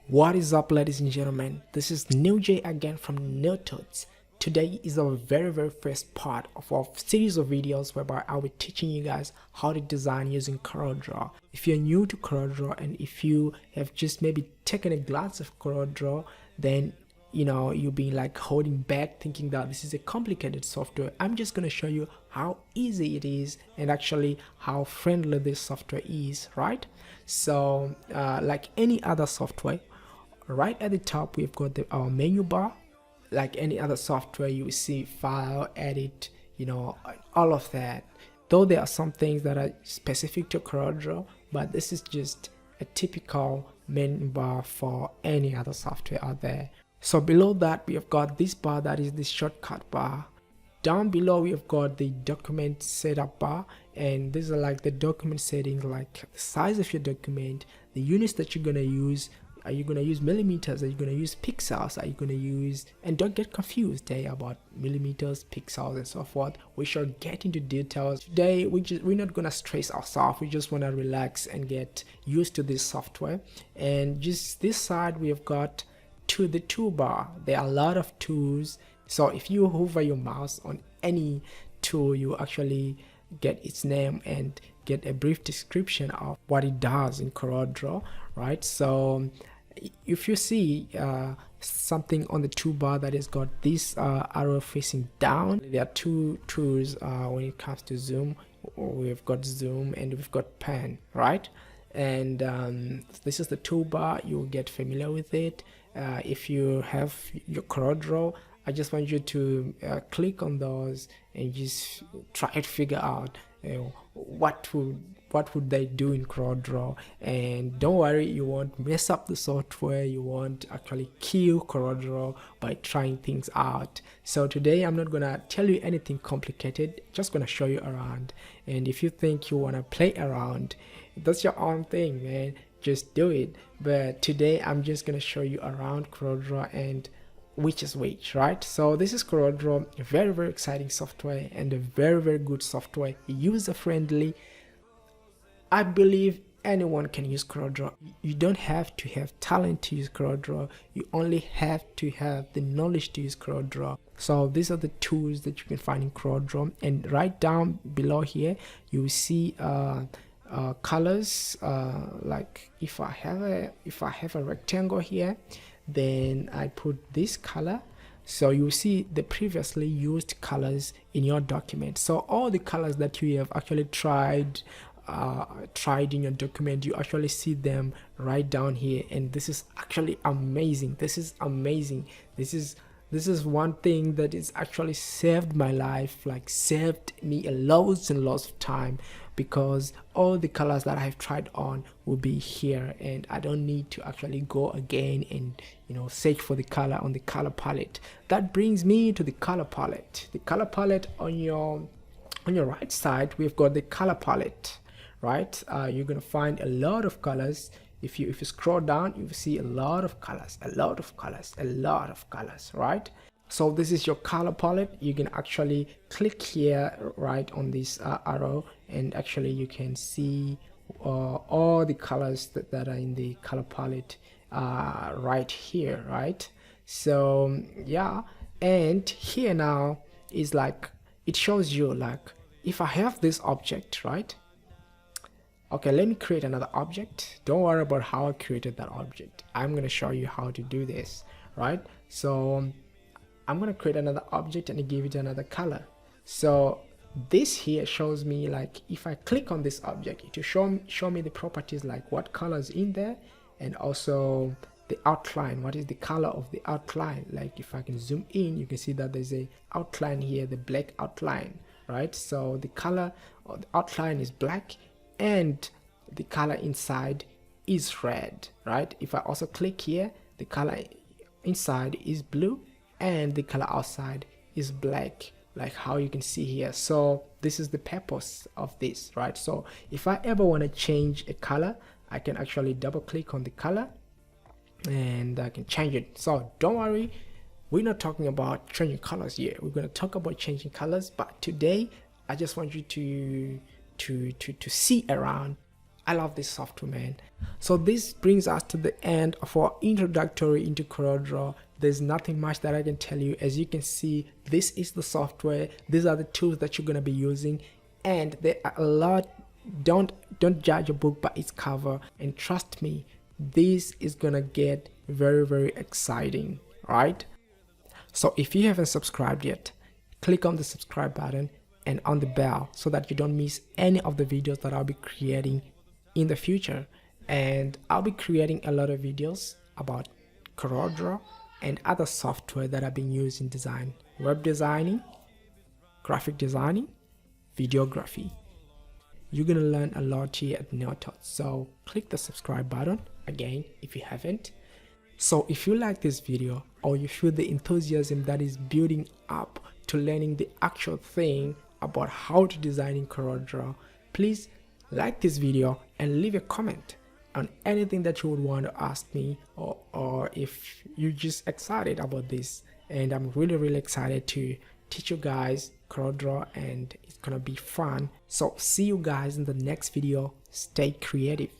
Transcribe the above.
What is up, ladies and gentlemen? This is Nill again from Nill Tuts. Today is our very first part of our series of videos whereby I'll be teaching you guys how to design using CorelDRAW. If you're new to CorelDRAW and if you have just maybe taken a glance of CorelDRAW, then you'll be like holding back thinking that this is a complicated software. I'm just going to show you how easy it is and actually how friendly this software is, right? So like any other software, right at the top we've got our menu bar. Like any other software, you will see file, edit, all of that. Though there are some things that are specific to CorelDRAW, but this is just a typical menu bar for any other software out there. So below that we have got this bar, that is the shortcut bar. Down below we have got the document setup bar, and these are like the document settings, like the size of your document, the units that you're gonna use. Are you gonna use millimeters? Are you gonna use pixels? Are you gonna use, and don't get confused about millimeters, pixels, and so forth. We shall get into details today. We're not gonna stress ourselves. We just wanna relax and get used to this software. And just this side we have got to the toolbar. There are a lot of tools, so if you hover your mouse on any tool, you actually get its name and get a brief description of what it does in CorelDRAW, right? So if you see something on the toolbar that has got this arrow facing down, there are two tools when it comes to zoom. We've got zoom and we've got pan, right? And this is the toolbar. You'll get familiar with it. If you have your CorelDRAW, I just want you to click on those and just try to figure out what would they do in CorelDRAW. And don't worry, you won't mess up the software. You won't actually kill CorelDRAW by trying things out. So today I'm not gonna tell you anything complicated, just gonna show you around. And if you think you wanna play around, that's your own thing, man, just do it. But today I'm just gonna show you around CorelDRAW and which is which, right? So this is CorelDRAW, a very exciting software and a very good software, user friendly. I believe anyone can use CorelDRAW. You don't have to have talent to use CorelDRAW. You only have to have the knowledge to use CorelDRAW. So these are the tools that you can find in CorelDRAW, and right down below here you will see colors. Like if I have a rectangle here, then I put this color, so you see the previously used colors in your document. So all the colors that you have actually tried in your document, you actually see them right down here, and this is actually amazing. This is one thing that is actually saved my life, like saved me loads and lots of time, because all the colors that I've tried on will be here, and I don't need to actually go again and search for the color on the color palette. That brings me to the color palette. The color palette on your right side, we've got the color palette, right? You're gonna find a lot of colors. If you scroll down, you will see a lot of colors, right? So this is your color palette. You can actually click here right on this arrow, and actually you can see all the colors that are in the color palette right here, right? So yeah, and here now is like, it shows you like, if I have this object, right? Okay, let me create another object. Don't worry about how I created that object. I'm going to show you how to do this, right? So I'm going to create another object and give it another color. So this here shows me, like, if I click on this object, it will show me the properties, like what colors in there, and also the outline. What is the color of the outline? Like if I can zoom in, you can see that there's a outline here, the black outline, right? So the color of the outline is black, and the color inside is red, right? If I also click here, the color inside is blue and the color outside is black, like how you can see here. So this is the purpose of this, right? So if I ever want to change a color, I can actually double click on the color and I can change it. So don't worry, we're not talking about changing colors here. We're going to talk about changing colors, but today I just want you to see around I love this software, man. So this brings us to the end of our introductory into CorelDRAW. There's nothing much that I can tell you. As you can see, this is the software. These are the tools that you're gonna be using, and there are a lot. Don't judge a book by its cover, and trust me, this is gonna get very exciting, right? So if you haven't subscribed yet, click on the subscribe button and on the bell so that you don't miss any of the videos that I'll be creating in the future. And I'll be creating a lot of videos about CorelDRAW and other software that I've been used in design, web designing, graphic designing, videography. You're gonna learn a lot here at Nill Tuts, so click the subscribe button again if you haven't. So if you like this video, or you feel the enthusiasm that is building up to learning the actual thing about how to design in CorelDRAW, please like this video and leave a comment on anything that you would want to ask me, or if you're just excited about this. And I'm really excited to teach you guys CorelDRAW, and it's gonna be fun. So see you guys in the next video. Stay creative.